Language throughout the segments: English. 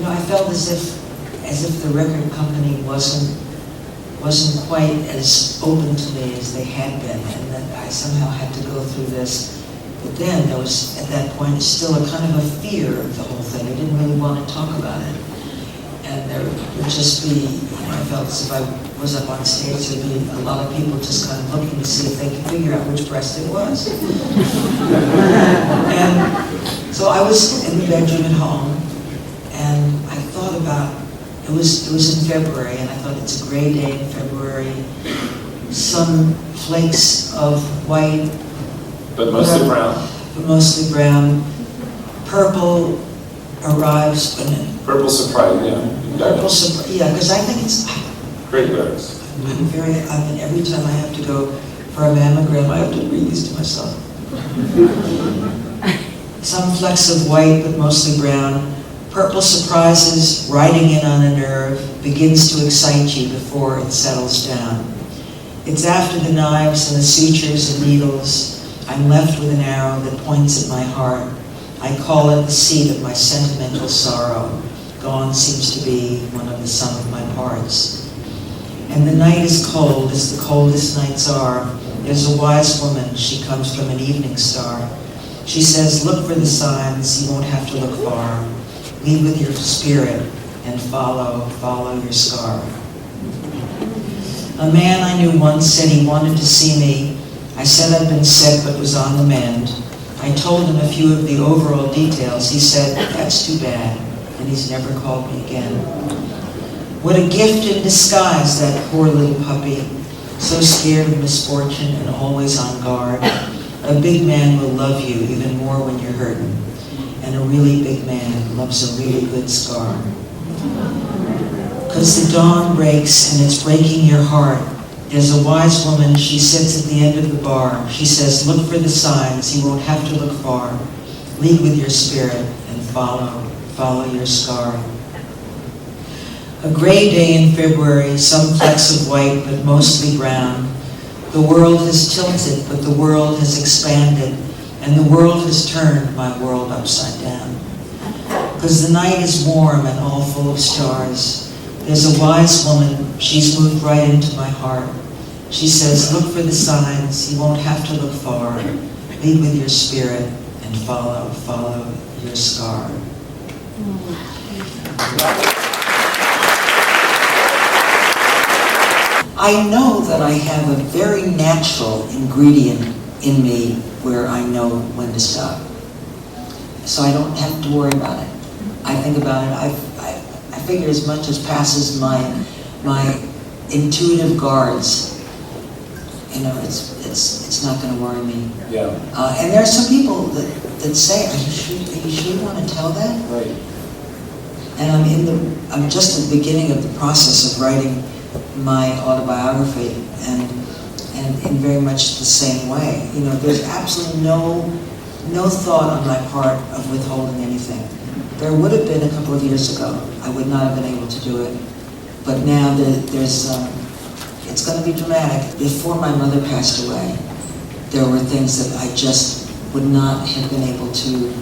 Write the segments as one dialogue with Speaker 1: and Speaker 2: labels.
Speaker 1: I felt as if the record company wasn't quite as open to me as they had been, and that I somehow had to go through this. But then there was, at that point, still a kind of a fear of the whole thing. I didn't really want to talk about it. And there would just be, I felt as if I was up on stage, there'd be a lot of people just kind of looking to see if they could figure out which breast it was. And so I was in the bedroom at home, and I thought about, it was in February, and I thought it's a gray day in February, some flakes of white,
Speaker 2: but mostly brown.
Speaker 1: But mostly brown. Purple arrives.
Speaker 2: Purple surprise, yeah.
Speaker 1: Purple surprise, yeah, because I think it's.
Speaker 2: Great lyrics.
Speaker 1: Every time I have to go for a mammogram, I have to read these to myself. Some flecks of white, but mostly brown. Purple surprises, riding in on a nerve, begins to excite you before it settles down. It's after the knives and the sutures and needles. I'm left with an arrow that points at my heart. I call it the seat of my sentimental sorrow. Gone seems to be one of the sum of my parts. And the night is cold, as the coldest nights are. There's a wise woman, she comes from an evening star. She says, look for the signs, you won't have to look far. Lead with your spirit and follow your scar. A man I knew once said he wanted to see me. I said I'd been sick but was on the mend. I told him a few of the overall details. He said, that's too bad, and he's never called me again. What a gift in disguise, that poor little puppy, so scared of misfortune and always on guard. A big man will love you even more when you're hurting, and a really big man loves a really good scar. Because the dawn breaks and it's breaking your heart. There's a wise woman, she sits at the end of the bar. She says, look for the signs, you won't have to look far. Lead with your spirit and follow your scar. A gray day in February, some flecks of white, but mostly brown. The world has tilted, but the world has expanded, and the world has turned my world upside down. Because the night is warm and all full of stars. There's a wise woman, she's moved right into my heart. She says, look for the signs, you won't have to look far. Lead with your spirit and follow your scar. I know that I have a very natural ingredient in me where I know when to stop. So I don't have to worry about it. I think about it, I figure as much as passes my intuitive guards, it's not going to worry me.
Speaker 2: Yeah.
Speaker 1: And there are some people that say, are you sure you want to tell that?
Speaker 2: Right.
Speaker 1: And I'm just at the beginning of the process of writing my autobiography, and in very much the same way. There's absolutely no thought on my part of withholding anything. There would have been a couple of years ago. I would not have been able to do it. But now it's going to be dramatic. Before my mother passed away, there were things that I just would not have been able to,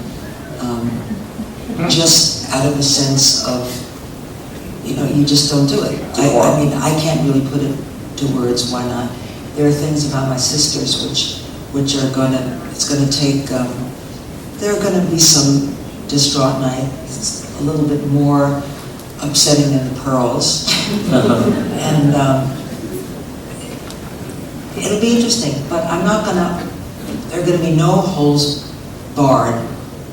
Speaker 1: just out of a sense of, you just don't do it. I mean, I can't really put it to words, why not? There are things about my sisters which are it's going to take, there are going to be some distraught night. It's a little bit more upsetting than the pearls. And it'll be interesting, but there are going to be no holes barred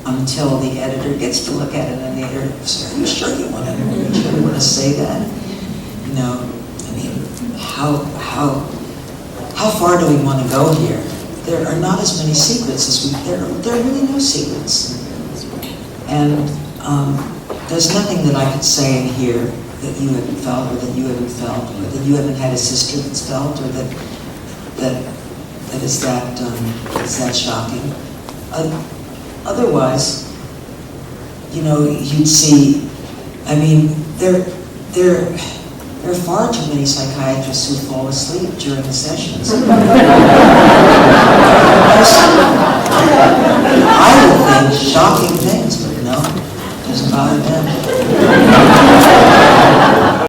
Speaker 1: until the editor gets to look at it, and the editor says, are you sure you want to say that? I mean, how far do we want to go here? There are not as many secrets as there are really no secrets. And there's nothing that I could say in here that you haven't felt, or that you haven't felt, or that you haven't had a sister that's felt, or that is that shocking. Otherwise, you'd see. I mean, there are far too many psychiatrists who fall asleep during the sessions. I would think shocking things, but no, it doesn't bother them.